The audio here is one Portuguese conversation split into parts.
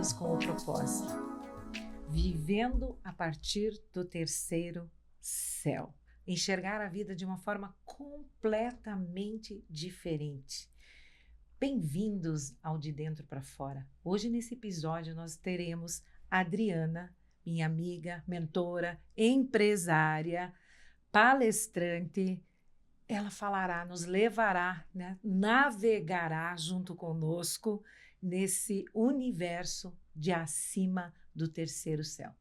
Seguimos com o propósito, vivendo a partir do terceiro céu. Enxergar a vida de uma forma completamente diferente. Bem-vindos ao De Dentro para Fora. Hoje, nesse episódio, nós teremos a Adriana, minha amiga, mentora, empresária, palestrante. Ela falará, nos levará, né? Navegará junto conosco nesse universo de acima do terceiro céu.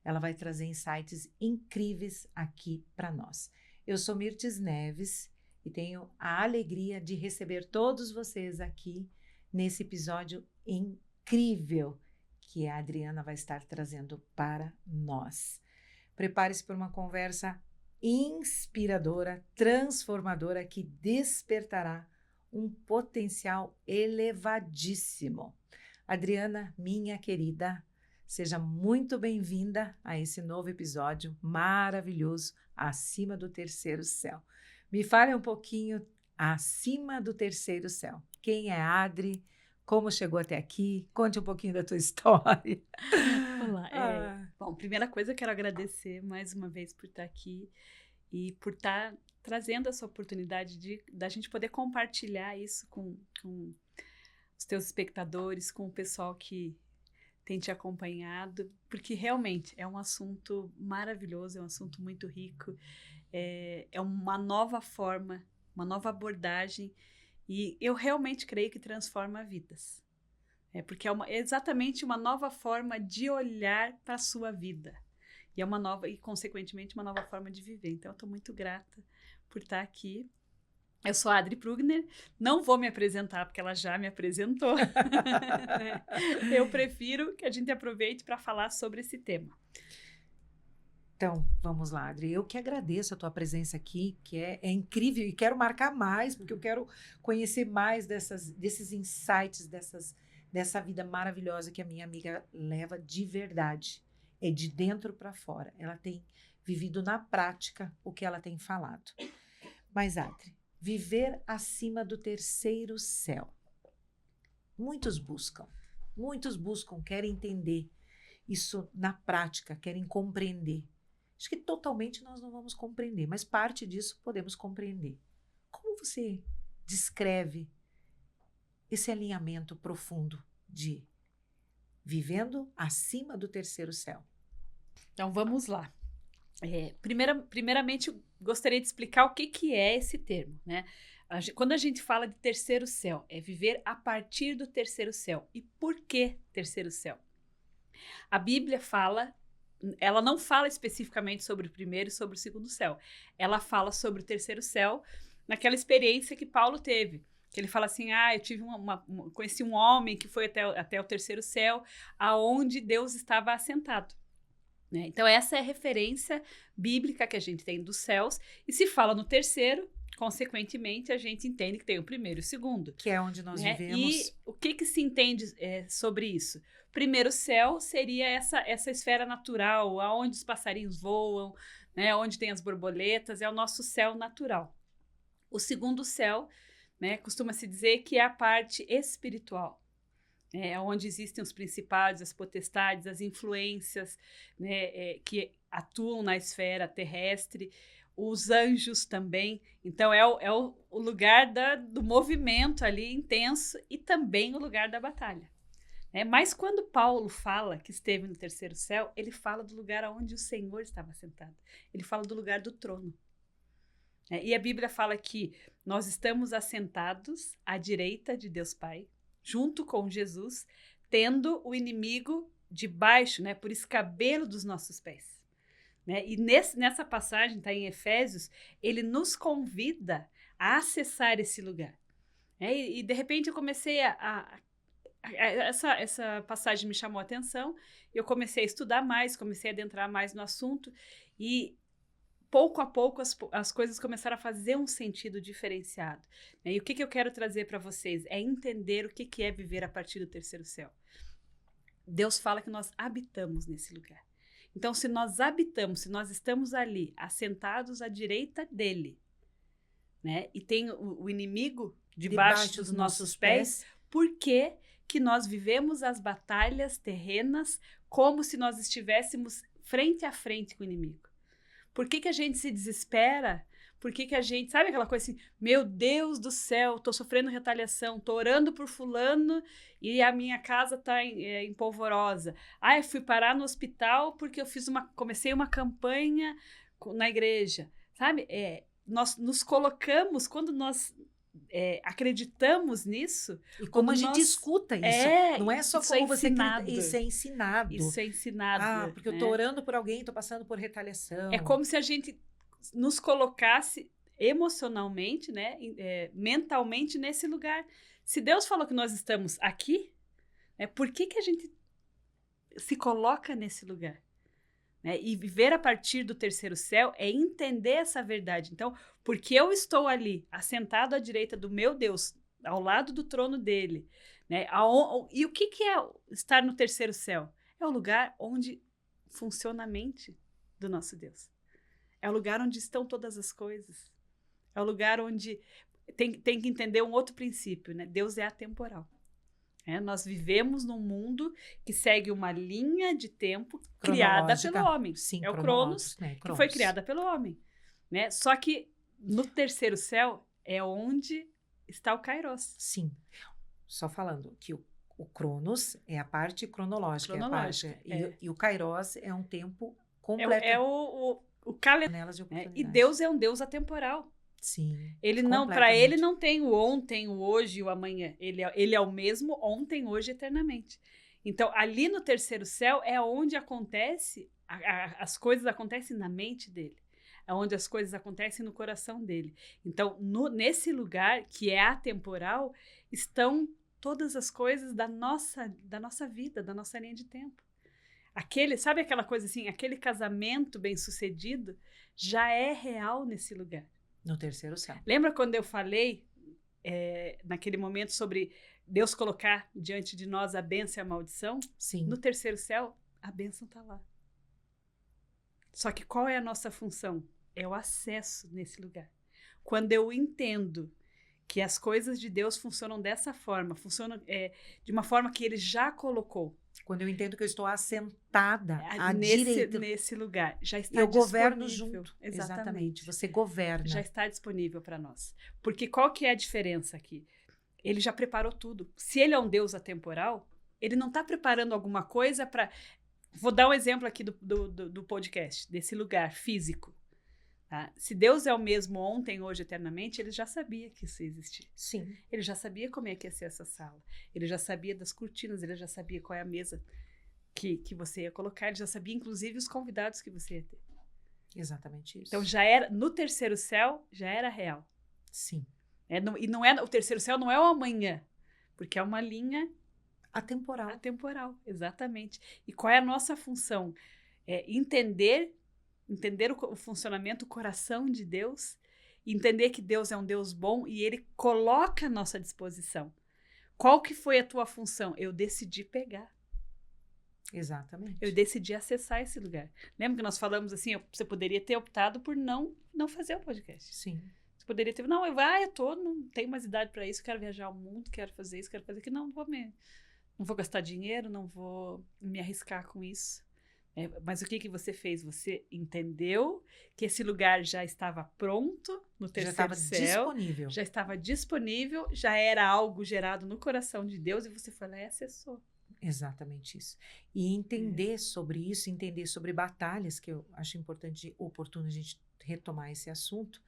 Ela vai trazer insights incríveis aqui para nós. Eu sou Mirtes Neves e tenho a alegria de receber todos vocês aqui nesse episódio incrível que a Adriana vai estar trazendo para nós. Prepare-se para uma conversa inspiradora, transformadora, que despertará um potencial elevadíssimo. Adriana, minha querida, seja muito bem-vinda a esse novo episódio maravilhoso, Acima do Terceiro Céu. Me fale um pouquinho acima do terceiro céu. Quem é a Adri? Como chegou até aqui? Conte um pouquinho da tua história. Olá. Bom, primeira coisa, eu quero agradecer mais uma vez por estar aqui e por estar trazendo essa oportunidade da gente poder compartilhar isso com os teus espectadores, com o pessoal que tem te acompanhado, porque realmente é um assunto maravilhoso, é um assunto muito rico, é uma nova forma, uma nova abordagem, e eu realmente creio que transforma vidas. Porque é exatamente uma nova forma de olhar para a sua vida. E consequentemente, uma nova forma de viver. Então, eu estou muito grata por estar aqui. Eu sou a Adri Prugner. Não vou me apresentar, porque ela já me apresentou. Eu prefiro que a gente aproveite para falar sobre esse tema. Então, vamos lá, Adri. Eu que agradeço a tua presença aqui, que é incrível, e quero marcar mais, porque eu quero conhecer mais desses insights, dessa vida maravilhosa que a minha amiga leva de verdade. É de dentro para fora. Ela tem vivido na prática o que ela tem falado. Mas, Adri, viver acima do terceiro céu. Muitos buscam, querem entender isso na prática, querem compreender. Acho que totalmente nós não vamos compreender, mas parte disso podemos compreender. Como você descreve esse alinhamento profundo de vivendo acima do terceiro céu? Então, vamos lá. Primeiramente, eu gostaria de explicar o que é esse termo, né? Quando a gente fala de terceiro céu, é viver a partir do terceiro céu. E por que terceiro céu? A Bíblia ela não fala especificamente sobre o primeiro e sobre o segundo céu. Ela fala sobre o terceiro céu naquela experiência que Paulo teve. Que ele fala assim, eu tive conheci um homem que foi até o terceiro céu, aonde Deus estava assentado. Né? Então, essa é a referência bíblica que a gente tem dos céus. E se fala no terceiro, consequentemente, a gente entende que tem o primeiro e o segundo. Que é onde nós vivemos. E o que se entende sobre isso? Primeiro céu seria essa esfera natural, onde os passarinhos voam, né? Onde tem as borboletas, é o nosso céu natural. O segundo céu, né, costuma-se dizer que é a parte espiritual. Onde existem os principados, as potestades, as influências, né, que atuam na esfera terrestre, os anjos também. Então, é o lugar do movimento ali intenso e também o lugar da batalha. Mas quando Paulo fala que esteve no terceiro céu, ele fala do lugar onde o Senhor estava sentado. Ele fala do lugar do trono. E a Bíblia fala que nós estamos assentados à direita de Deus Pai, junto com Jesus, tendo o inimigo debaixo, né, por escabelo dos nossos pés. Né? E nessa passagem, está em Efésios, ele nos convida a acessar esse lugar. E de repente eu comecei essa passagem me chamou a atenção, eu comecei a estudar mais, comecei a adentrar mais no assunto, e pouco a pouco as coisas começaram a fazer um sentido diferenciado. E o que eu quero trazer para vocês é entender o que é viver a partir do terceiro céu. Deus fala que nós habitamos nesse lugar. Então, se nós habitamos, se nós estamos ali, assentados à direita dele, né, e tem o inimigo debaixo dos nossos pés, por que que nós vivemos as batalhas terrenas como se nós estivéssemos frente a frente com o inimigo? Por que a gente se desespera? Por que a gente... Sabe aquela coisa assim, meu Deus do céu, tô sofrendo retaliação, tô orando por fulano e a minha casa tá em polvorosa. Eu fui parar no hospital porque eu comecei uma campanha na igreja. Sabe? Nós nos colocamos, quando nós acreditamos nisso... E como a gente escuta isso. Não é só como você acredita. Isso é ensinado. Isso é ensinado. Porque eu tô orando por alguém, tô passando por retaliação. É como se a gente nos colocasse emocionalmente, né, mentalmente nesse lugar. Se Deus falou que nós estamos aqui, por que a gente se coloca nesse lugar? E viver a partir do terceiro céu é entender essa verdade. Então, porque eu estou ali, assentado à direita do meu Deus, ao lado do trono dele, e o que é estar no terceiro céu? É o lugar onde funciona a mente do nosso Deus. É o lugar onde estão todas as coisas. É o lugar onde tem que entender um outro princípio, né? Deus é atemporal. Nós vivemos num mundo que segue uma linha de tempo criada pelo homem. Sim, é o Cronos, que foi criada pelo homem. Só que no terceiro céu é onde está o Kairos. Sim. Só falando que o Cronos é a parte cronológica. E o Kairos é um tempo completo. O calendário. E Deus é um Deus atemporal. Sim. Para ele não tem o ontem, o hoje e o amanhã. Ele é o mesmo ontem, hoje, eternamente. Então, ali no terceiro céu é onde acontece, as coisas acontecem na mente dele. É onde as coisas acontecem no coração dele. Então, nesse lugar que é atemporal, estão todas as coisas da nossa vida, da nossa linha de tempo. Sabe aquela coisa assim, aquele casamento bem-sucedido já é real nesse lugar. No terceiro céu. Lembra quando eu falei, naquele momento, sobre Deus colocar diante de nós a bênção e a maldição? Sim. No terceiro céu, a bênção está lá. Só que qual é a nossa função? É o acesso nesse lugar. Quando eu entendo que as coisas de Deus funcionam dessa forma, funcionam de uma forma que Ele já colocou. Quando eu entendo que eu estou assentada à direita. Nesse lugar. Já está eu disponível. governo junto. Exatamente. Você governa. Já está disponível para nós. Porque qual que é a diferença aqui? Ele já preparou tudo. Se ele é um Deus atemporal, ele não está preparando alguma coisa para... Vou dar um exemplo aqui do podcast, desse lugar físico. Tá? Se Deus é o mesmo ontem, hoje, eternamente, ele já sabia que isso ia existir. Sim. Ele já sabia como é que ia ser essa sala. Ele já sabia das cortinas, ele já sabia qual é a mesa que você ia colocar, ele já sabia, inclusive, os convidados que você ia ter. Exatamente isso. Então, já era, no terceiro céu, já era real. Sim. E não é, o terceiro céu não é o amanhã, porque é uma linha atemporal. Atemporal, exatamente. E qual é a nossa função? Entender o funcionamento, o coração de Deus, entender que Deus é um Deus bom e Ele coloca à nossa disposição. Qual que foi a tua função? Eu decidi pegar. Exatamente. Eu decidi acessar esse lugar. Lembra que nós falamos assim, você poderia ter optado por não fazer o podcast. Sim. Você poderia ter, não tenho mais idade para isso, quero viajar ao mundo, quero fazer isso, quero fazer aquilo. Não vou gastar dinheiro, não vou me arriscar com isso. Mas o que você fez? Você entendeu que esse lugar já estava pronto no terceiro céu. Já estava disponível, já era algo gerado no coração de Deus e você foi lá e acessou. Exatamente isso. E entender sobre isso, entender sobre batalhas, que eu acho importante e oportuno a gente retomar esse assunto,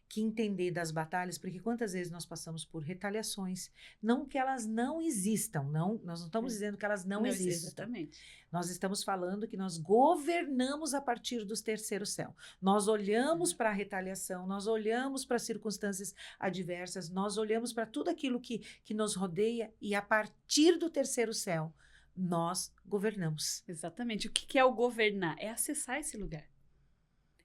que entender das batalhas, porque quantas vezes nós passamos por retaliações, não que elas não existam, nós não estamos dizendo que elas não existam. Exatamente. Nós estamos falando que nós governamos a partir do terceiro céu. Nós olhamos para a retaliação, nós olhamos para as circunstâncias adversas, nós olhamos para tudo aquilo que nos rodeia e a partir do terceiro céu, nós governamos. Exatamente. O que é o governar? É acessar esse lugar.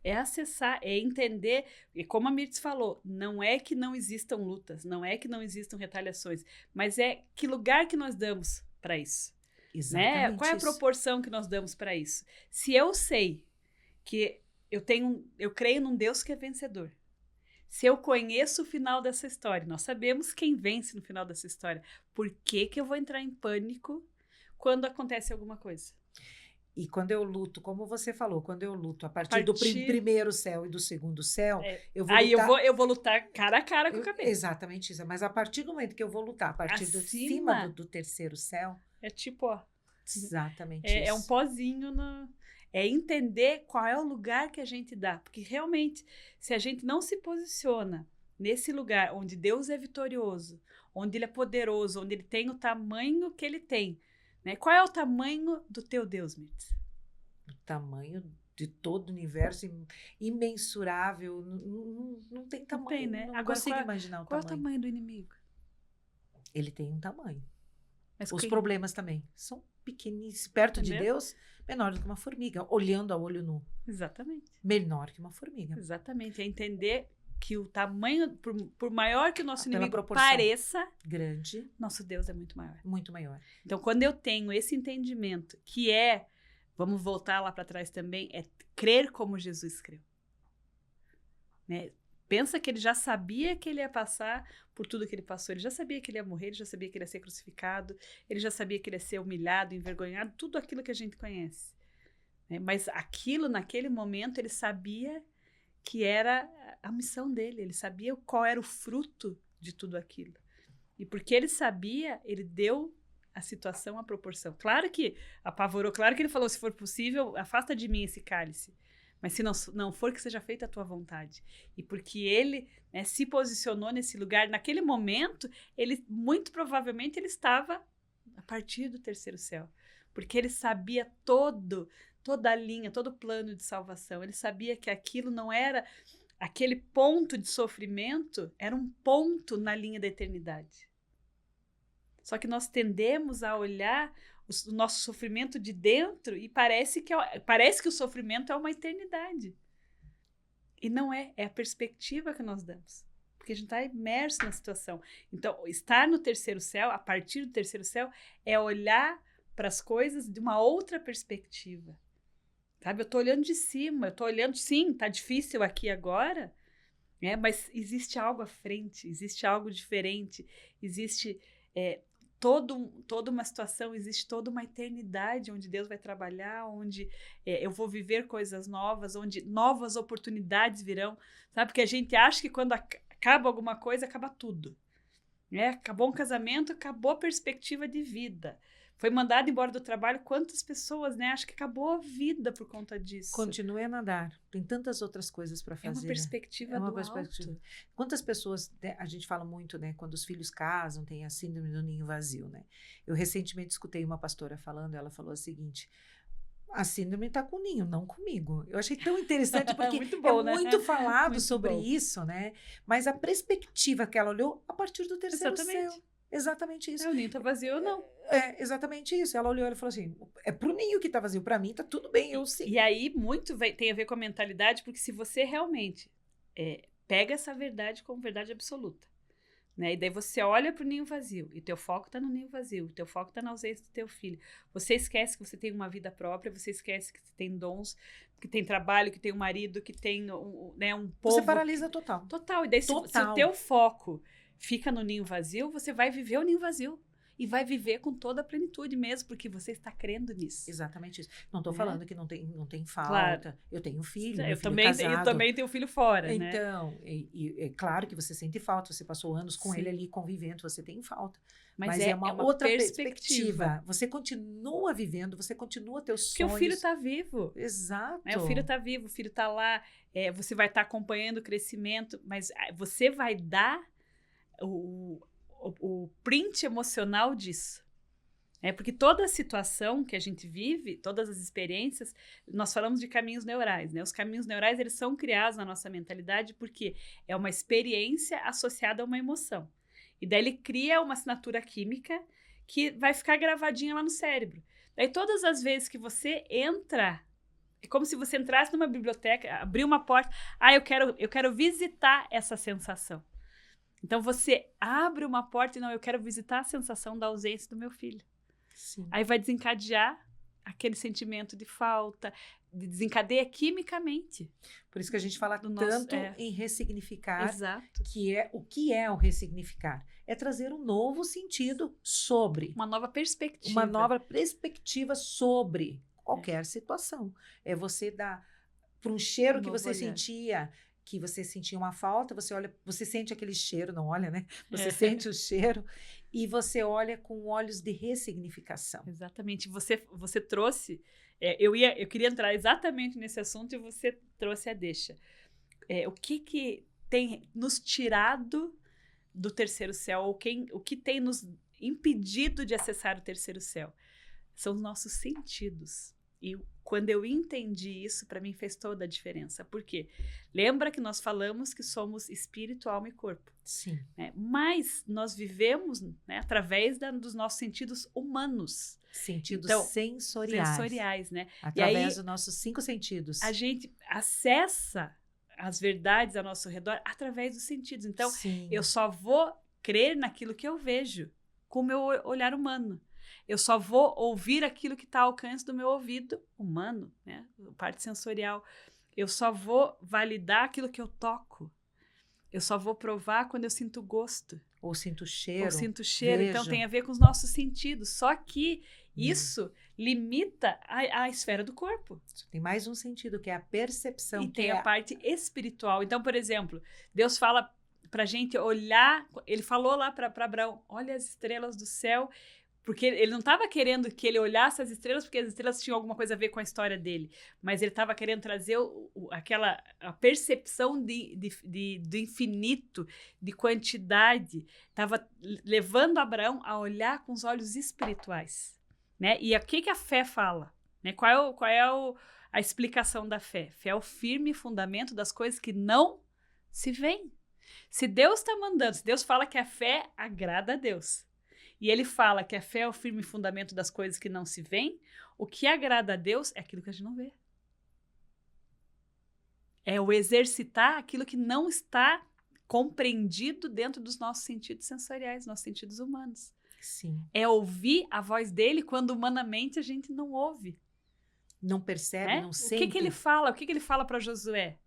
É acessar, é entender, e como a Mirtz falou, não é que não existam lutas, não é que não existam retaliações, mas é que lugar que nós damos para isso. Exatamente. Qual é a proporção que nós damos para isso? Se eu sei que eu creio num Deus que é vencedor, Se eu conheço o final dessa história, nós sabemos quem vence no final dessa história, por que que eu vou entrar em pânico quando acontece alguma coisa? E quando eu luto, como você falou, quando eu luto a A partir do partir... primeiro céu e do segundo céu, É. eu vou Aí lutar... eu vou lutar cara a cara com o cabeça. Exatamente isso. Mas a partir do momento que eu vou lutar, a partir de Acima... cima do terceiro céu, É tipo, ó, exatamente é isso. um pozinho no... É entender qual é o lugar que a gente dá. Porque realmente, se a gente não se posiciona nesse lugar onde Deus é vitorioso, onde Ele é poderoso, onde Ele tem o tamanho que Ele tem, né? Qual é o tamanho do teu Deus, Mirtz? O tamanho de todo o universo imensurável, não tem tamanho. Não tem, né? Não Agora, consigo imaginar o qual é tamanho. o tamanho do inimigo? Ele tem um tamanho. Mas Os quem... problemas também são pequeninos, perto de Entendeu? Deus, menor do que uma formiga, olhando a olho nu. Exatamente. Menor que uma formiga. Exatamente. É entender que o tamanho, por maior que o nosso Pela inimigo proporção. pareça, Grande, nosso Deus é muito maior. muito maior. Então, quando eu tenho esse entendimento, que é, vamos voltar lá para trás também, é crer como Jesus creu. Né? Pensa que ele já sabia que ele ia passar por tudo que ele passou. Ele já sabia que ele ia morrer, ele já sabia que ele ia ser crucificado, ele já sabia que ele ia ser humilhado, envergonhado, tudo aquilo que a gente conhece. Né? Mas aquilo, naquele momento, ele sabia que era a missão dele. Ele sabia qual era o fruto de tudo aquilo. E porque ele sabia, ele deu a situação, a proporção. Claro que apavorou, claro que ele falou, se for possível, afasta de mim esse cálice. Mas se não for, que seja feita a tua vontade. E porque ele, né, se posicionou nesse lugar, naquele momento, ele muito provavelmente ele estava a partir do terceiro céu. Porque ele sabia toda a linha, todo o plano de salvação. Ele sabia que aquilo não era aquele ponto de sofrimento, era um ponto na linha da eternidade. Só que nós tendemos a olhar o nosso sofrimento de dentro e parece que o sofrimento é uma eternidade. E não é, é a perspectiva que nós damos. Porque a gente está imerso na situação. Então, estar no terceiro céu, a partir do terceiro céu, é olhar para as coisas de uma outra perspectiva. Sabe? Eu estou olhando de cima, eu estou olhando, sim, está difícil aqui agora, né? Mas existe algo à frente, existe algo diferente, existe... toda uma situação, existe toda uma eternidade onde Deus vai trabalhar, onde eu vou viver coisas novas, onde novas oportunidades virão, sabe? Porque a gente acha que quando acaba alguma coisa, acaba tudo. Né? Acabou um casamento, acabou a perspectiva de vida. Foi mandado embora do trabalho, quantas pessoas, né? Acho que acabou a vida por conta disso. Continue a nadar. Tem tantas outras coisas para fazer. É uma perspectiva do alto. Quantas pessoas, né, a gente fala muito, né? Quando os filhos casam, tem a síndrome do ninho vazio, né? Eu recentemente escutei uma pastora falando, ela falou o seguinte: a síndrome está com o ninho, não comigo. Eu achei tão interessante porque muito bom, né? muito falado muito sobre bom. isso, né? Mas a perspectiva que ela olhou a partir do terceiro Exatamente. céu. Exatamente isso. O ninho está vazio ou não. É exatamente isso. Ela olhou e falou assim: é pro ninho que tá vazio, para mim tá tudo bem, eu sei. E aí muito tem a ver com a mentalidade, porque se você realmente pega essa verdade como verdade absoluta, né? E daí você olha pro ninho vazio, e teu foco tá no ninho vazio, o teu foco tá na ausência do teu filho. Você esquece que você tem uma vida própria, você esquece que você tem dons, que tem trabalho, que tem um marido, que tem né, um povo. Você paralisa total. Total. E daí se o teu foco fica no ninho vazio, você vai viver o ninho vazio. E vai viver com toda a plenitude mesmo, porque você está crendo nisso. Exatamente isso. Não estou falando que não tem falta. Claro. Eu tenho filho, eu filho casado. Eu também tenho filho fora, então, né? É claro que você sente falta. Você passou anos com ele ali convivendo, você tem falta. Mas é uma outra perspectiva. Você continua vivendo, você continua teus sonhos. Porque o filho está vivo. Exato. O filho está vivo, o filho está lá. Você vai estar acompanhando o crescimento, mas você vai dar o print emocional disso. Porque toda a situação que a gente vive, todas as experiências, nós falamos de caminhos neurais, né? Os caminhos neurais, eles são criados na nossa mentalidade porque é uma experiência associada a uma emoção. E daí ele cria uma assinatura química que vai ficar gravadinha lá no cérebro. Daí todas as vezes que você entra, é como se você entrasse numa biblioteca, abrir uma porta, eu quero visitar essa sensação. Então, você abre uma porta e não, eu quero visitar a sensação da ausência do meu filho. Sim. Aí vai desencadear aquele sentimento de falta, desencadeia quimicamente. Por isso que a gente fala Do tanto nosso- em ressignificar, Exato. o que é o ressignificar? É trazer um novo sentido sobre, Uma nova perspectiva. uma nova perspectiva sobre qualquer situação. É você dar para um cheiro Um que novo você olhar. sentia, que você sentia uma falta, você olha, você sente aquele cheiro, não olha, né? Você É. sente o cheiro e você olha com olhos de ressignificação. Exatamente. Você trouxe. Eu queria entrar exatamente nesse assunto e você trouxe a deixa. O que tem nos tirado do terceiro céu? Ou o que tem nos impedido de acessar o terceiro céu? São os nossos sentidos. E quando eu entendi isso, para mim fez toda a diferença. Por quê? Lembra que nós falamos que somos espírito, alma e corpo. Sim. Né? Mas nós vivemos, né, através dos nossos sentidos humanos. Sentidos Então, sensoriais. Né? Através E aí, dos nossos 5 sentidos. a gente acessa as verdades ao nosso redor através dos sentidos. Então, Sim. eu só vou crer naquilo que eu vejo com o meu olhar humano. Eu só vou ouvir aquilo que está ao alcance do meu ouvido humano, né? Parte sensorial. Eu só vou validar aquilo que eu toco. Eu só vou provar quando eu sinto gosto. Ou sinto cheiro. Ou sinto cheiro. Então, vejo. tem a ver com os nossos sentidos. Só que isso limita a esfera do corpo. Tem mais um sentido, que é a percepção. E que tem é a parte espiritual. Então, por exemplo, Deus fala pra gente olhar, ele falou lá para Abraão, olha as estrelas do céu, porque ele não estava querendo que ele olhasse as estrelas, porque as estrelas tinham alguma coisa a ver com a história dele, mas ele estava querendo trazer a percepção do infinito, de quantidade, estava levando Abraão a olhar com os olhos espirituais, né? E o que a fé fala? Né? Qual é a explicação da fé? Fé é o firme fundamento das coisas que não se veem. Se Deus está mandando, se Deus fala que a fé agrada a Deus, e ele fala que a fé é o firme fundamento das coisas que não se veem, o que agrada a Deus é aquilo que a gente não vê. É o exercitar aquilo que não está compreendido dentro dos nossos sentidos sensoriais, nossos sentidos humanos. Sim. É ouvir a voz dele quando humanamente a gente não ouve. Não percebe, não sente. O que ele fala? O que ele fala para Josué?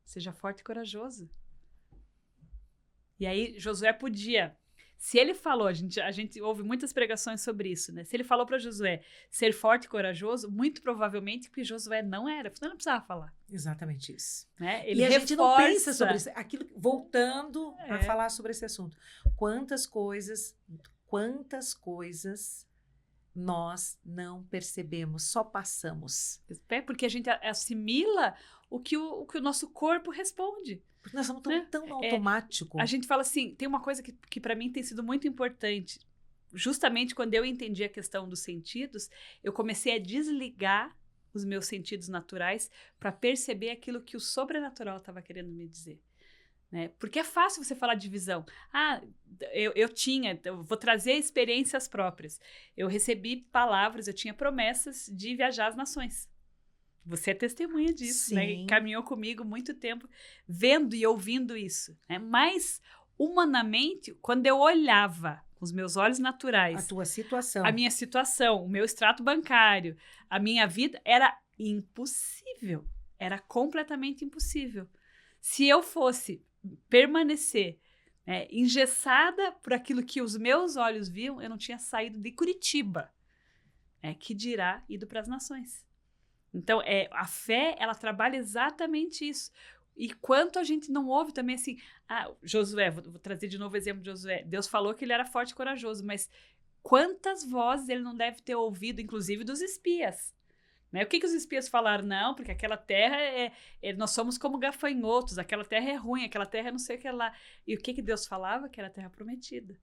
Seja forte e corajoso. E aí Josué podia, se ele falou, a gente ouve muitas pregações sobre isso, né? Se ele falou para Josué ser forte e corajoso, muito provavelmente porque Josué não era, porque não precisava falar. Exatamente isso. Né? Ele e a reforça, gente não pensa sobre isso. Voltando a falar sobre esse assunto. Quantas coisas nós não percebemos, só passamos. Porque a gente assimila o que o nosso corpo responde. Porque nós estamos tão no É, automático. A gente fala assim, tem uma coisa que para mim tem sido muito importante. Justamente quando eu entendi a questão dos sentidos, eu comecei a desligar os meus sentidos naturais para perceber aquilo que o sobrenatural estava querendo me dizer. Né? Porque é fácil você falar de visão. Eu vou trazer experiências próprias. Eu recebi palavras, eu tinha promessas de viajar às nações. Você é testemunha disso, né? Caminhou comigo muito tempo vendo e ouvindo isso. Né? Mas, humanamente, quando eu olhava com os meus olhos naturais... A tua situação. A minha situação, o meu extrato bancário, a minha vida, era impossível. Era completamente impossível. Se eu fosse permanecer engessada por aquilo que os meus olhos viam, eu não tinha saído de Curitiba, que dirá ido para as nações. Então, a fé, ela trabalha exatamente isso. E quanto a gente não ouve também assim, Josué, vou trazer de novo o exemplo de Josué, Deus falou que ele era forte e corajoso, mas quantas vozes ele não deve ter ouvido, inclusive dos espias. Né? O que os espias falaram? Não, porque aquela terra nós somos como gafanhotos, aquela terra é ruim, aquela terra é não sei o que lá. E o que Deus falava? Que era a terra prometida.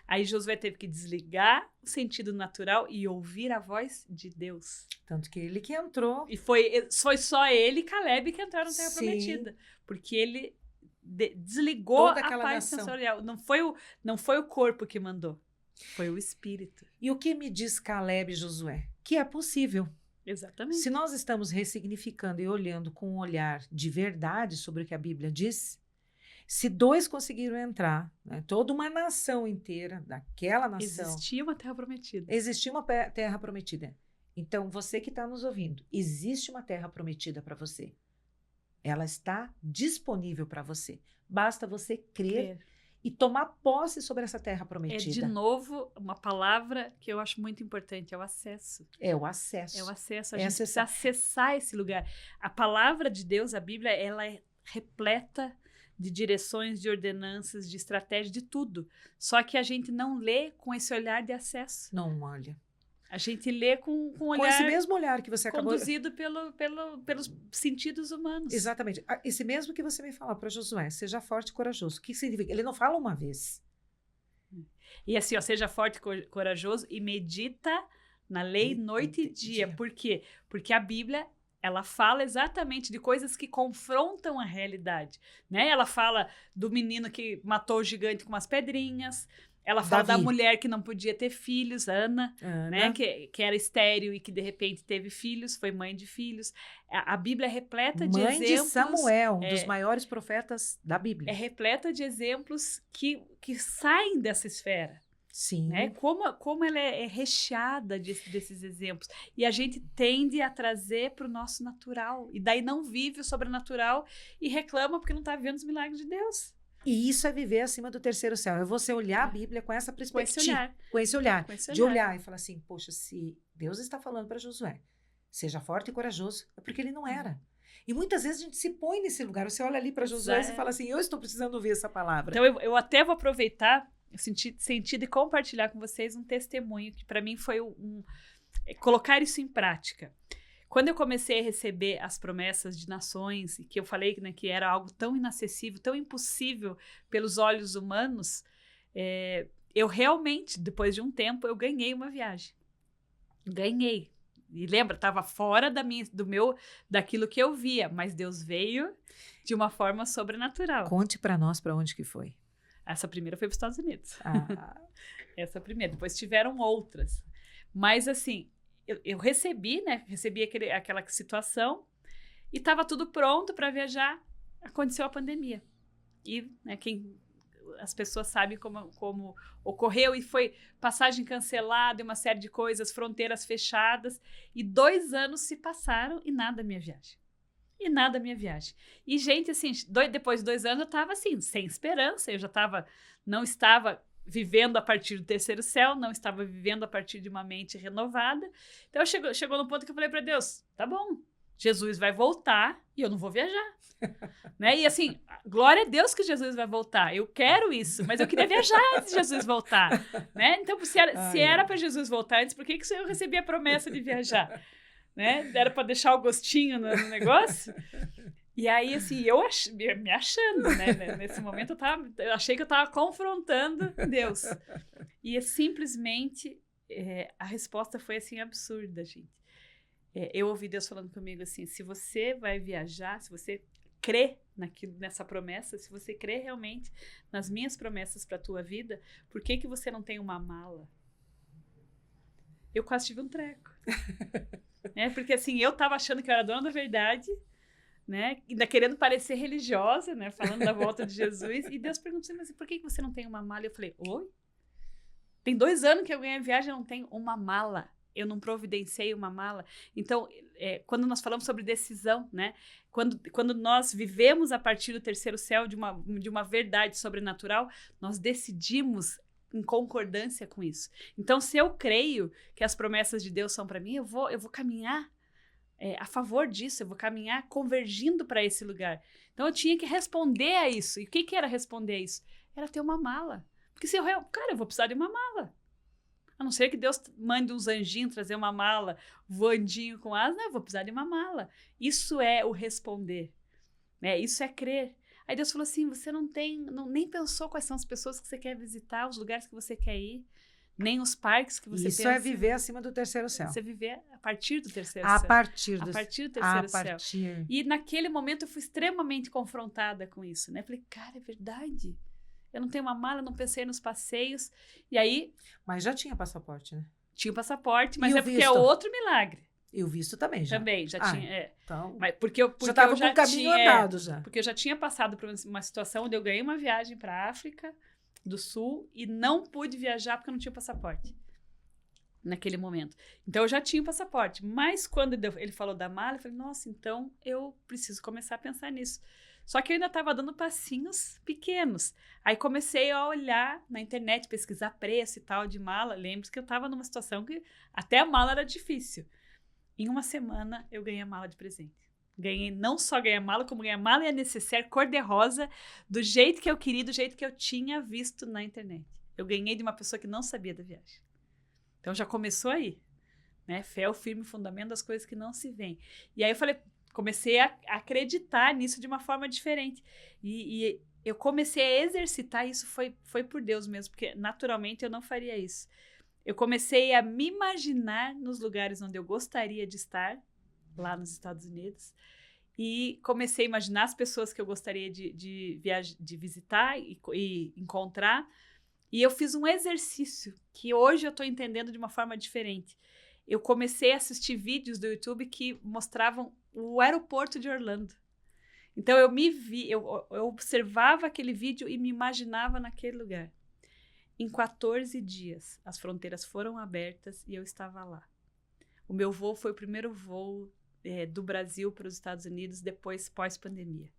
Aí Josué teve que desligar o sentido natural e ouvir a voz de Deus. Tanto que ele que entrou. E foi só ele e Caleb que entraram na terra prometida. Porque ele desligou a parte sensorial. Não foi o corpo que mandou, foi o espírito. E o que me diz Caleb e Josué? Que é possível. Exatamente. Se nós estamos ressignificando e olhando com um olhar de verdade sobre o que a Bíblia diz, se 2 conseguiram entrar, né, toda uma nação inteira, daquela nação... Existia uma terra prometida. Existia uma terra prometida. Então, você que está nos ouvindo, existe uma terra prometida para você. Ela está disponível para você. Basta você crer e tomar posse sobre essa terra prometida. É, de novo, uma palavra que eu acho muito importante, é o acesso. É o acesso. É o acesso, a gente precisa acessar esse lugar. A palavra de Deus, a Bíblia, ela é repleta de direções, de ordenanças, de estratégia, de tudo. Só que a gente não lê com esse olhar de acesso. Não olha. A gente lê com um olhar... Com esse mesmo olhar que você acabou... Conduzido pelos sentidos humanos. Exatamente. Esse mesmo que você me fala para Josué, seja forte e corajoso. O que significa? Ele não fala uma vez. E assim, ó, seja forte e corajoso e medita na lei noite e dia. Por quê? Porque a Bíblia, ela fala exatamente de coisas que confrontam a realidade, né? Ela fala do menino que matou o gigante com umas pedrinhas. Ela fala da mulher que não podia ter filhos, Ana. Né? Que era estéril e que de repente teve filhos, foi mãe de filhos. A Bíblia é repleta de exemplos... Mãe de Samuel, um dos maiores profetas da Bíblia. É repleta de exemplos que saem dessa esfera. Sim. Né? Como ela é recheada desses exemplos. E a gente tende a trazer para o nosso natural. E daí não vive o sobrenatural e reclama porque não está vivendo os milagres de Deus. E isso é viver acima do terceiro céu. É você olhar a Bíblia com essa perspectiva. Com esse olhar. De olhar e falar assim, poxa, se Deus está falando para Josué, seja forte e corajoso, é porque ele não era. E muitas vezes a gente se põe nesse lugar. Você olha ali para Josué e fala assim, eu estou precisando ouvir essa palavra. Então eu até vou aproveitar, sentido e compartilhar com vocês um testemunho que para mim foi colocar isso em prática. Quando eu comecei a receber as promessas de nações, e que eu falei, né, que era algo tão inacessível, tão impossível pelos olhos humanos, eu realmente, depois de um tempo, eu ganhei uma viagem. Ganhei. E lembra, estava fora daquilo que eu via, mas Deus veio de uma forma sobrenatural. Conte para nós para onde que foi. Essa primeira foi para os Estados Unidos. Essa primeira. Depois tiveram outras. Mas assim... Eu recebi, né? Recebi aquela situação e estava tudo pronto para viajar. Aconteceu a pandemia. E né, as pessoas sabem como ocorreu e foi passagem cancelada e uma série de coisas, fronteiras fechadas. E 2 anos se passaram e nada minha viagem. E, gente, assim, depois de 2 anos eu estava assim, sem esperança. Eu já não estava vivendo a partir do terceiro céu, não estava vivendo a partir de uma mente renovada. Então chegou no ponto que eu falei para Deus, tá bom, Jesus vai voltar e eu não vou viajar. Né? E assim, glória a Deus que Jesus vai voltar, eu quero isso, mas eu queria viajar antes de Jesus voltar. Né? Então, se era para Jesus voltar antes, por que eu recebi a promessa de viajar? Né? Era para deixar o gostinho no negócio? E aí, assim, eu me achando, né? Nesse momento eu achei que eu estava confrontando Deus. E simplesmente a resposta foi assim absurda, gente. Eu ouvi Deus falando comigo assim, se você vai viajar, se você crê nessa promessa, se você crê realmente nas minhas promessas para a tua vida, por que você não tem uma mala? Eu quase tive um treco. Porque assim, eu estava achando que eu era dona da verdade, né? Ainda querendo parecer religiosa, né? Falando da volta de Jesus. E Deus perguntou assim, mas por que você não tem uma mala? Eu falei, oi? Tem 2 anos que eu ganhei a viagem e não tenho uma mala. Eu não providenciei uma mala. Então, quando nós falamos sobre decisão, né? Quando nós vivemos a partir do terceiro céu de uma verdade sobrenatural, nós decidimos em concordância com isso. Então, se eu creio que as promessas de Deus são para mim, eu vou caminhar a favor disso, eu vou caminhar convergindo para esse lugar. Então eu tinha que responder a isso. E o que era responder a isso? Era ter uma mala. Porque se eu vou precisar de uma mala. A não ser que Deus mande uns anjinhos trazer uma mala, voandinho com asas, eu vou precisar de uma mala. Isso é o responder. Isso é crer. Aí Deus falou assim, você nem pensou quais são as pessoas que você quer visitar, os lugares que você quer ir. Nem os parques que você pensa. Isso é viver acima do terceiro céu. Você viver a partir do terceiro céu. A partir do terceiro céu. E naquele momento eu fui extremamente confrontada com isso, né? Falei, cara, é verdade. Eu não tenho uma mala, não pensei nos passeios. E aí... Mas já tinha passaporte, né? Tinha passaporte, mas porque é outro milagre. E o visto também já. Também, já tinha. Então, mas porque eu estava com o caminho andado já. Porque eu já tinha passado por uma situação onde eu ganhei uma viagem para a África do Sul e não pude viajar porque eu não tinha passaporte. naquele momento. Então, eu já tinha o passaporte. Mas quando ele falou da mala, eu falei, nossa, então eu preciso começar a pensar nisso. Só que eu ainda estava dando passinhos pequenos. Aí comecei a olhar na internet, pesquisar preço e tal de mala. Lembro que eu estava numa situação que até a mala era difícil. Em uma semana, eu ganhei a mala de presente. Não só ganhei a mala, como ganhei a mala e a necessaire cor-de-rosa, do jeito que eu queria, do jeito que eu tinha visto na internet. Eu ganhei de uma pessoa que não sabia da viagem. Então já começou aí, né? Fé é o firme fundamento das coisas que não se veem. E aí eu falei, comecei a acreditar nisso de uma forma diferente. E eu comecei a exercitar isso, foi por Deus mesmo, porque naturalmente eu não faria isso. Eu comecei a me imaginar nos lugares onde eu gostaria de estar, lá nos Estados Unidos, e comecei a imaginar as pessoas que eu gostaria de visitar e encontrar. E eu fiz um exercício que hoje eu estou entendendo de uma forma diferente. Eu comecei a assistir vídeos do YouTube que mostravam o aeroporto de Orlando. Então eu observava aquele vídeo e me imaginava naquele lugar. Em 14 dias, as fronteiras foram abertas e eu estava lá. O meu voo foi o primeiro voo do Brasil para os Estados Unidos, depois pós-pandemia.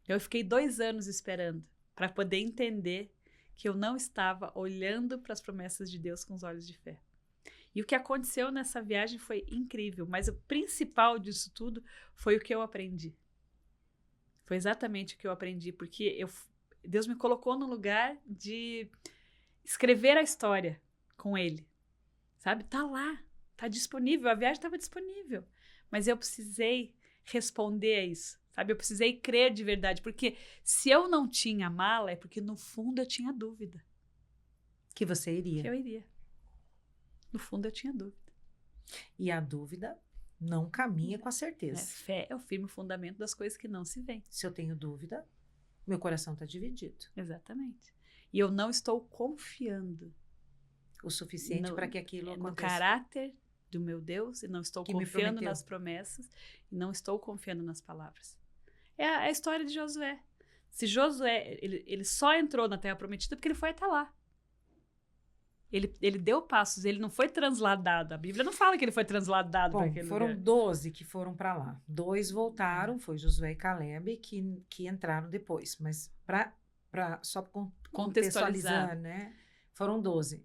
Eu fiquei 2 anos esperando para poder entender que eu não estava olhando para as promessas de Deus com os olhos de fé. E o que aconteceu nessa viagem foi incrível, mas o principal disso tudo foi o que eu aprendi. Foi exatamente o que eu aprendi, porque Deus me colocou no lugar de escrever a história com Ele, sabe? Tá lá, tá disponível, a viagem estava disponível, mas eu precisei responder a isso, sabe? Eu precisei crer de verdade, porque se eu não tinha mala, é porque no fundo eu tinha dúvida. Que você iria. Que eu iria. No fundo eu tinha dúvida. E a dúvida não caminha com a certeza. Fé é o firme fundamento das coisas que não se veem. Se eu tenho dúvida, meu coração está dividido. Exatamente. E eu não estou confiando o suficiente para que aquilo aconteça. No caráter do meu Deus, e não estou confiando nas promessas, e não estou confiando nas palavras. É a história de Josué. Se Josué, ele só entrou na Terra Prometida porque ele foi até lá. Ele deu passos, ele não foi transladado. A Bíblia não fala que ele foi transladado para aquele lugar. Foram 12 que foram para lá. 2 voltaram, foi Josué e Caleb que entraram depois. Mas só contextualizar, né? Foram 12.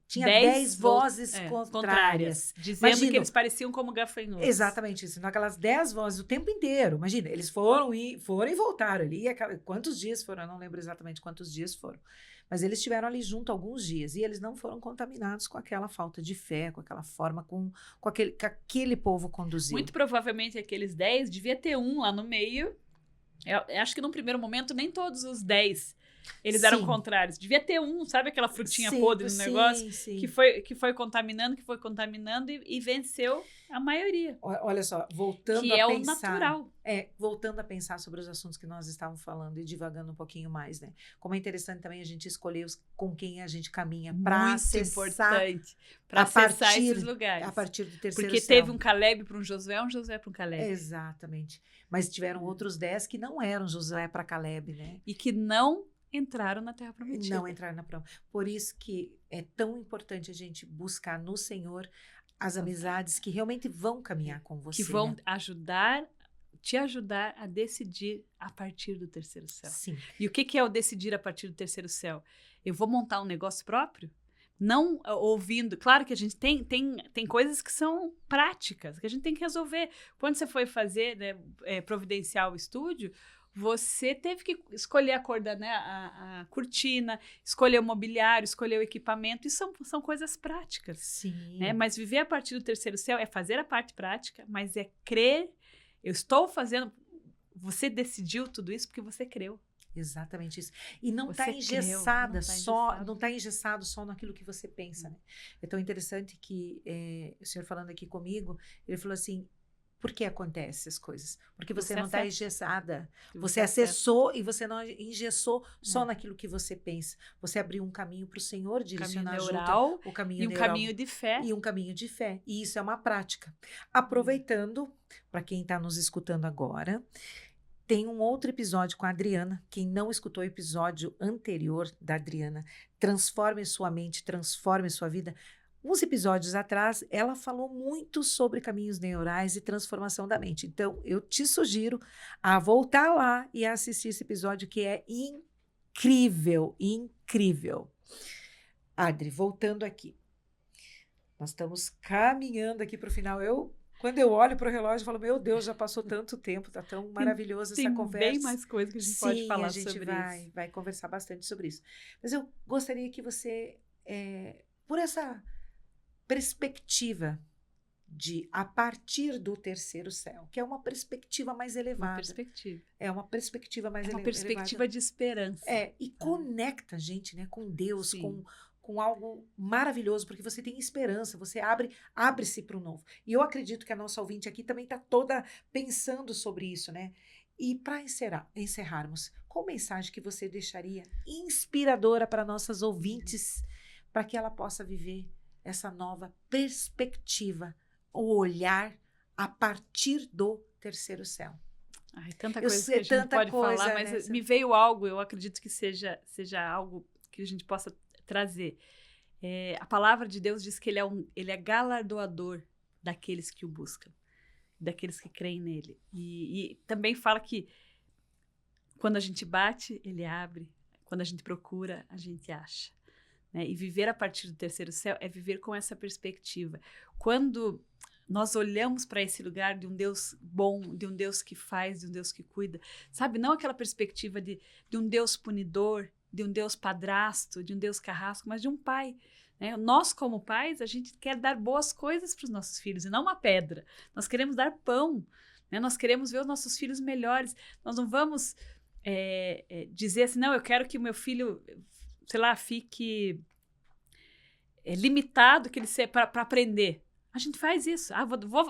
Tinha 10 vozes contrárias. Dizendo que eles pareciam como gafanhotos. Exatamente isso. Então, aquelas 10 vozes o tempo inteiro. Imagina, eles foram e voltaram ali. Quantos dias foram? Eu não lembro exatamente quantos dias foram. Mas eles estiveram ali junto alguns dias. E eles não foram contaminados com aquela falta de fé, com aquela forma com aquele povo conduziu. Muito provavelmente aqueles 10, devia ter um lá no meio. Eu acho que num primeiro momento nem todos os 10 eles eram contrários. Devia ter um, sabe aquela frutinha podre no negócio? Que foi contaminando e venceu a maioria. Olha só, voltando que a pensar... Que é o natural. Voltando a pensar sobre os assuntos que nós estávamos falando e divagando um pouquinho mais, né? Como é interessante também a gente escolher com quem a gente caminha para acessar... importante. Para acessar esses lugares. A partir do terceiro Porque céu. Teve um Caleb para um Josué para um Caleb. Exatamente. Mas tiveram outros 10 que não eram Josué para Caleb, né? E que não entraram na Terra Prometida. Não entraram na prova. Por isso que é tão importante a gente buscar no Senhor as amizades que realmente vão caminhar com você. Que vão te ajudar a decidir a partir do terceiro céu. Sim. E o que é o decidir a partir do terceiro céu? Eu vou montar um negócio próprio? Não ouvindo... Claro que a gente tem coisas que são práticas, que a gente tem que resolver. Quando você foi fazer, né, providenciar o estúdio... Você teve que escolher a cor a cortina, escolher o mobiliário, escolher o equipamento. Isso são coisas práticas. Sim. Né? Mas viver a partir do terceiro céu é fazer a parte prática, mas é crer. Eu estou fazendo... Você decidiu tudo isso porque você creu. Exatamente isso. E não está engessado só naquilo que você pensa. Né? É tão interessante que o senhor falando aqui comigo, ele falou assim... Por que acontecem essas coisas? Porque você não está engessada. Você acessou e você não engessou só naquilo que você pensa. Você abriu um caminho para o Senhor direcionar o caminho de fé. E um caminho de fé. E isso é uma prática. Aproveitando, para quem está nos escutando agora, tem um outro episódio com a Adriana. Quem não escutou o episódio anterior da Adriana, transforme sua mente, transforme sua vida. Uns episódios atrás, ela falou muito sobre caminhos neurais e transformação da mente. Então, eu te sugiro a voltar lá e assistir esse episódio, que é incrível, incrível. Adri, voltando aqui. Nós estamos caminhando aqui para o final. Quando eu olho para o relógio, eu falo, meu Deus, já passou tanto tempo, tá tão maravilhosa essa conversa. Tem bem mais coisa que a gente pode falar sobre isso. Sim, a gente vai conversar bastante sobre isso. Mas eu gostaria que você, por essa perspectiva de a partir do terceiro céu, que é uma perspectiva mais elevada. Uma perspectiva. É uma perspectiva mais elevada. É uma perspectiva de esperança. E conecta a gente, né, com Deus, Sim. com algo maravilhoso, porque você tem esperança, você abre-se para o novo. E eu acredito que a nossa ouvinte aqui também está toda pensando sobre isso, né? E para encerrarmos, qual mensagem que você deixaria inspiradora para nossas ouvintes, para que ela possa viver essa nova perspectiva, o olhar a partir do terceiro céu? Ai, tanta coisa que a gente pode falar, mas me veio algo, eu acredito que seja algo que a gente possa trazer. A palavra de Deus diz que ele é galardoador daqueles que o buscam, daqueles que creem nele. E também fala que quando a gente bate, ele abre, quando a gente procura, a gente acha. Né? E viver a partir do terceiro céu é viver com essa perspectiva. Quando nós olhamos para esse lugar de um Deus bom, de um Deus que faz, de um Deus que cuida, sabe? Não aquela perspectiva de um Deus punidor, de um Deus padrasto, de um Deus carrasco, mas de um pai. Né? Nós, como pais, a gente quer dar boas coisas para os nossos filhos e não uma pedra. Nós queremos dar pão. Né? Nós queremos ver os nossos filhos melhores. Nós não vamos dizer assim, não, eu quero que o meu filho, sei lá, fique limitado que ele para aprender. A gente faz isso.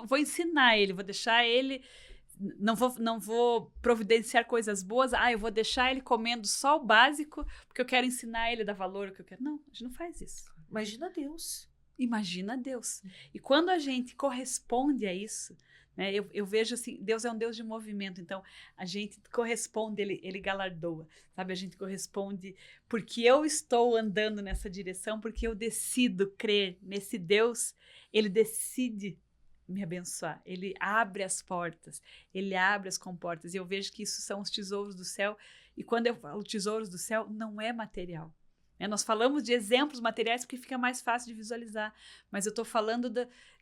Vou ensinar ele, vou deixar ele... Não vou providenciar coisas boas. Eu vou deixar ele comendo só o básico porque eu quero ensinar ele a dar valor. Que eu quero. Não, a gente não faz isso. Imagina Deus. Imagina Deus. E quando a gente corresponde a isso, né, eu vejo assim, Deus é um Deus de movimento. Então, a gente corresponde, ele galardoa. Sabe? A gente corresponde porque eu estou andando nessa direção, porque eu decido crer nesse Deus. Ele decide me abençoar, ele abre as portas, ele abre as comportas, e eu vejo que isso são os tesouros do céu, e quando eu falo tesouros do céu, não é material, né? Nós falamos de exemplos materiais porque fica mais fácil de visualizar, mas eu estou falando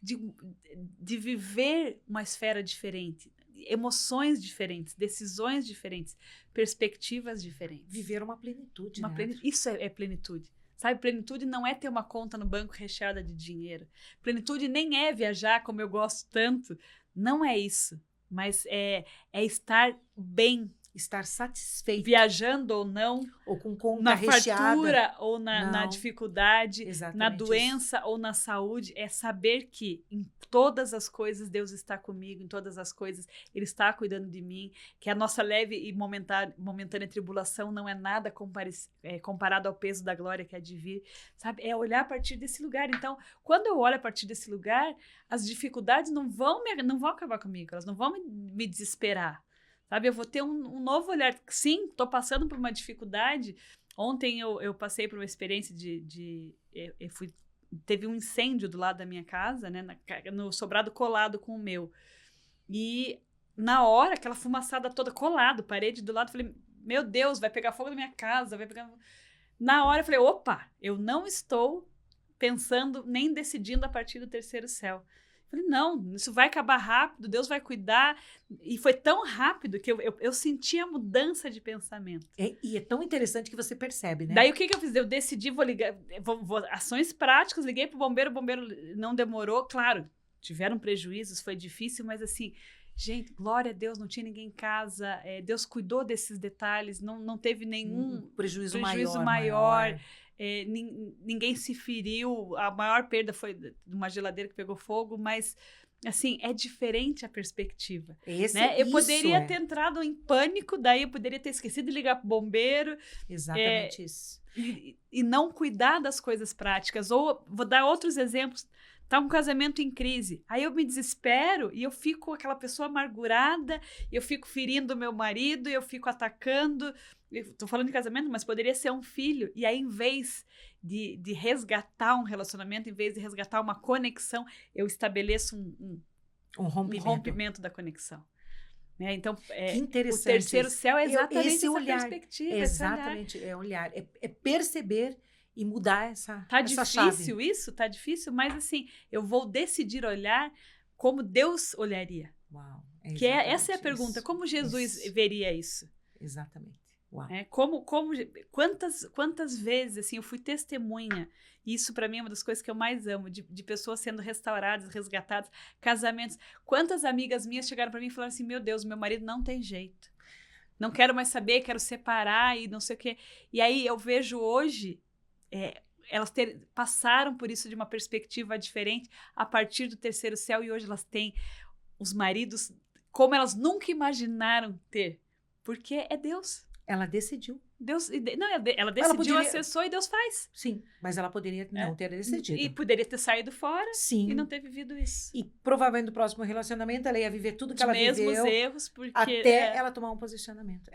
de viver uma esfera diferente, emoções diferentes, decisões diferentes, perspectivas diferentes. Viver uma plenitude, né? Isso é plenitude. Sabe, plenitude não é ter uma conta no banco recheada de dinheiro. Plenitude nem é viajar, como eu gosto tanto. Não é isso. Mas é estar bem. Estar satisfeito. Viajando ou não. Ou com conta na recheada. Fartura ou na dificuldade. Exatamente na doença isso. Ou na saúde. É saber que em todas as coisas Deus está comigo. Em todas as coisas Ele está cuidando de mim. Que a nossa leve e momentânea tribulação não é nada comparado ao peso da glória que há de vir. Sabe? É olhar a partir desse lugar. Então, quando eu olho a partir desse lugar, as dificuldades não vão acabar comigo. Elas não vão me desesperar. Sabe, eu vou ter um novo olhar. Sim, estou passando por uma dificuldade. Ontem eu passei por uma experiência teve um incêndio do lado da minha casa, né, no sobrado colado com o meu. E na hora, aquela fumaçada toda colado, parede do lado, falei, meu Deus, vai pegar fogo na minha casa, vai pegar... Na hora eu falei, opa, eu não estou pensando nem decidindo a partir do terceiro céu. Falei, não, isso vai acabar rápido, Deus vai cuidar. E foi tão rápido que eu senti a mudança de pensamento. E é tão interessante que você percebe, né? Daí o que eu fiz? Eu decidi, vou ligar, ações práticas, liguei pro bombeiro, o bombeiro não demorou. Claro, tiveram prejuízos, foi difícil, mas assim, gente, glória a Deus, não tinha ninguém em casa, Deus cuidou desses detalhes, não teve nenhum prejuízo maior. Ninguém se feriu, a maior perda foi de uma geladeira que pegou fogo, mas assim, é diferente a perspectiva, né? Eu poderia ter entrado em pânico, daí eu poderia ter esquecido de ligar pro bombeiro. Exatamente isso. E não cuidar das coisas práticas. Ou vou dar outros exemplos Tá um casamento em crise. Aí eu me desespero e eu fico aquela pessoa amargurada, eu fico ferindo meu marido, eu fico atacando. Estou falando de casamento, mas poderia ser um filho. E aí, em vez de resgatar um relacionamento, em vez de resgatar uma conexão, eu estabeleço um rompimento da conexão. Né? Então, que interessante. O terceiro céu é exatamente esse essa olhar, perspectiva. Exatamente, é perceber e mudar essa difícil chave. isso? Tá difícil, mas assim, eu vou decidir olhar como Deus olharia. Uau, essa é a pergunta, como Jesus veria isso? Exatamente. Uau. Quantas vezes assim, eu fui testemunha, e isso para mim é uma das coisas que eu mais amo, de pessoas sendo restauradas, resgatadas, casamentos. Quantas amigas minhas chegaram para mim e falaram assim, meu Deus, meu marido não tem jeito. Não quero mais saber, quero separar e não sei o quê. E aí eu vejo hoje, elas passaram por isso de uma perspectiva diferente a partir do terceiro céu, e hoje elas têm os maridos como elas nunca imaginaram ter. Porque é Deus. Ela decidiu. Ela decidiu, acessou e Deus faz. Sim, mas ela poderia não ter decidido. E poderia ter saído fora. Sim. E não ter vivido isso. E provavelmente no próximo relacionamento ela ia viver tudo que ela viveu. Os mesmos erros, porque... Até ela tomar um posicionamento.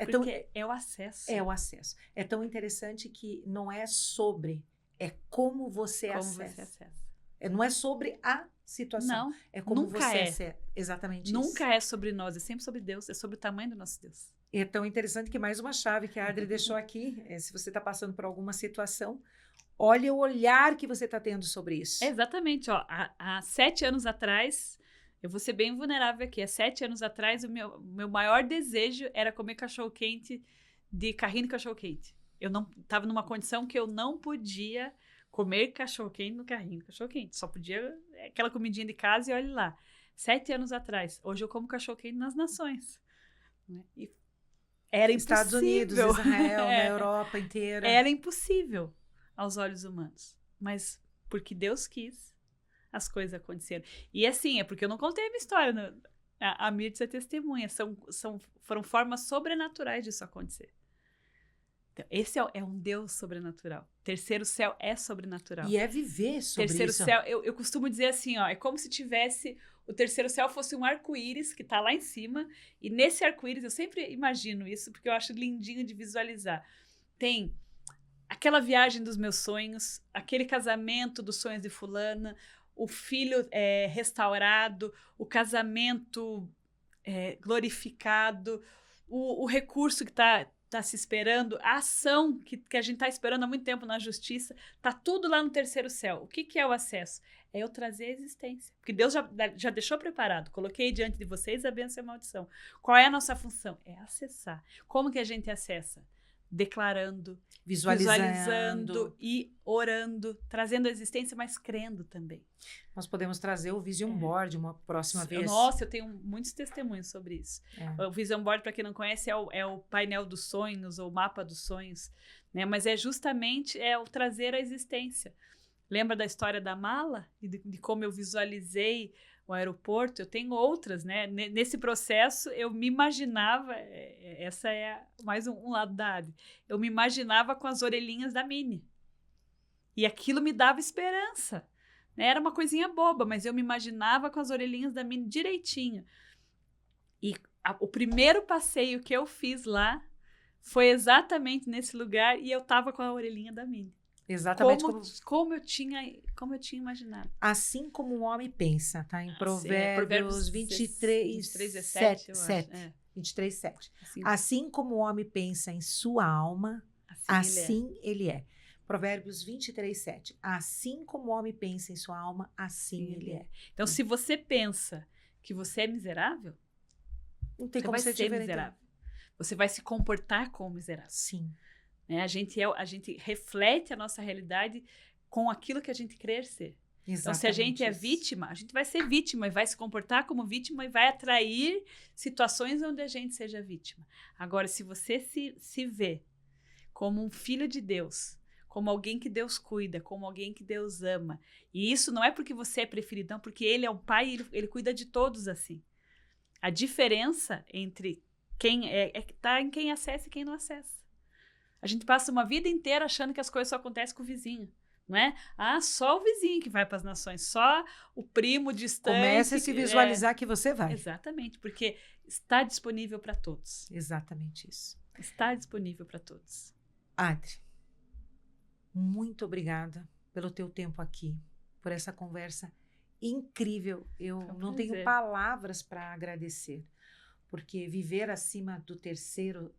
É o acesso. É o acesso. É tão interessante que não é sobre, é como você acessa. Não é sobre a situação. Não, é como nunca você acessa. Exatamente isso. Nunca é sobre nós, é sempre sobre Deus, é sobre o tamanho do nosso Deus. É tão interessante que mais uma chave que a Adri deixou aqui, se você está passando por alguma situação, olha o olhar que você está tendo sobre isso. Exatamente. Há 7 anos atrás, eu vou ser bem vulnerável aqui, há 7 anos atrás, o meu maior desejo era comer cachorro-quente de carrinho de cachorro-quente. Eu não estava numa condição que eu não podia comer cachorro-quente no carrinho de cachorro-quente. Só podia aquela comidinha de casa e olhe lá. 7 anos atrás. Hoje eu como cachorro-quente nas nações. Né? E era impossível. Estados Unidos, Israel, na Europa inteira. Era impossível aos olhos humanos. Mas porque Deus quis, as coisas aconteceram. E assim, é porque eu não contei a minha história. A Mirtz é testemunha. Foram formas sobrenaturais disso acontecer. Então, esse é um Deus sobrenatural. Terceiro céu é sobrenatural. E é viver sobre terceiro isso. Céu, eu costumo dizer assim, é como se tivesse... O terceiro céu fosse um arco-íris que está lá em cima, e nesse arco-íris, eu sempre imagino isso, porque eu acho lindinho de visualizar. Tem aquela viagem dos meus sonhos, aquele casamento dos sonhos de fulana, o filho restaurado, o casamento glorificado, o recurso que está se esperando, a ação que a gente está esperando há muito tempo na justiça, está tudo lá no terceiro céu. O que é o acesso? É eu trazer a existência. Porque Deus já deixou preparado. Coloquei diante de vocês a bênção e a maldição. Qual é a nossa função? É acessar. Como que a gente acessa? Declarando, visualizando e orando, trazendo a existência, mas crendo também. Nós podemos trazer o Vision Board uma próxima vez. Nossa, eu tenho muitos testemunhos sobre isso. O Vision Board, para quem não conhece, é o painel dos sonhos, ou o mapa dos sonhos, né? Mas é justamente o trazer a existência. Lembra da história da mala? E de como eu visualizei o aeroporto? Eu tenho outras, né? Nesse processo, eu me imaginava... Essa é mais um lado da Adri. Eu me imaginava com as orelhinhas da Minnie. E aquilo me dava esperança. Né? Era uma coisinha boba, mas eu me imaginava com as orelhinhas da Minnie direitinho. E o primeiro passeio que eu fiz lá foi exatamente nesse lugar, e eu estava com a orelhinha da Minnie. Exatamente como eu tinha imaginado. Assim como o homem pensa, tá? Em Provérbios 23, 17. 23, 7. Assim como o homem pensa em sua alma, assim ele é. Provérbios 23, 7. Assim como o homem pensa em sua alma, assim ele é. Então, se você pensa que você é miserável, não tem como você vai ser miserável. Você vai se comportar como miserável. Sim. Né? A gente reflete a nossa realidade com aquilo que a gente crer ser. Exatamente. Então, se a gente é vítima, a gente vai ser vítima e vai se comportar como vítima e vai atrair situações onde a gente seja vítima. Agora, se você se vê como um filho de Deus, como alguém que Deus cuida, como alguém que Deus ama, e isso não é porque você é preferido, não, porque Ele é um pai e ele cuida de todos assim. A diferença entre quem tá em quem acessa e quem não acessa. A gente passa uma vida inteira achando que as coisas só acontecem com o vizinho. Não é? Ah, só o vizinho que vai para as nações, só o primo distante. Comece a se visualizar que você vai. Exatamente, porque está disponível para todos. Exatamente isso. Está disponível para todos. Adri, muito obrigada pelo teu tempo aqui, por essa conversa incrível. Eu não tenho palavras para agradecer, porque viver acima do terceiro,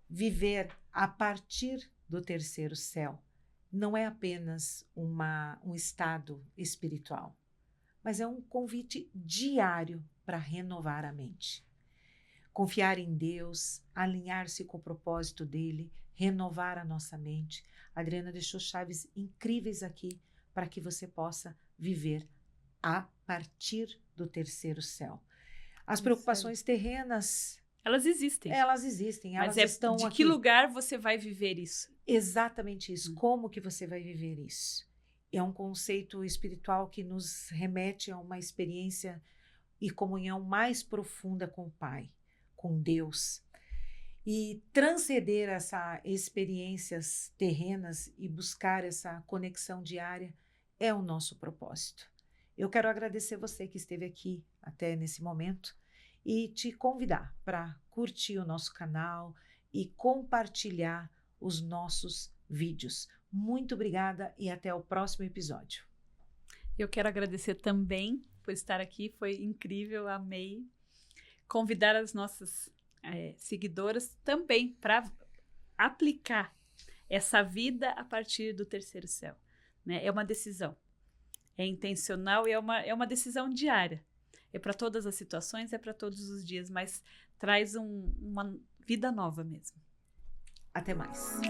viver a partir do terceiro céu não é apenas um estado espiritual, mas é um convite diário para renovar a mente. Confiar em Deus, alinhar-se com o propósito dele, renovar a nossa mente. A Adriana deixou chaves incríveis aqui para que você possa viver a partir do terceiro céu. As preocupações terrenas, elas existem. Elas existem, mas elas estão de aqui. que lugar você vai viver isso? Exatamente isso. Como que você vai viver isso? É um conceito espiritual que nos remete a uma experiência e comunhão mais profunda com o Pai, com Deus. E transcender essas experiências terrenas e buscar essa conexão diária é o nosso propósito. Eu quero agradecer você que esteve aqui até nesse momento e te convidar para curtir o nosso canal e compartilhar os nossos vídeos. Muito obrigada e até o próximo episódio. Eu quero agradecer também por estar aqui, foi incrível, amei. Convidar as nossas seguidoras também para aplicar essa vida a partir do terceiro céu. Né? É uma decisão, é intencional e é uma decisão diária. É para todas as situações, é para todos os dias, mas traz uma vida nova mesmo. Até mais.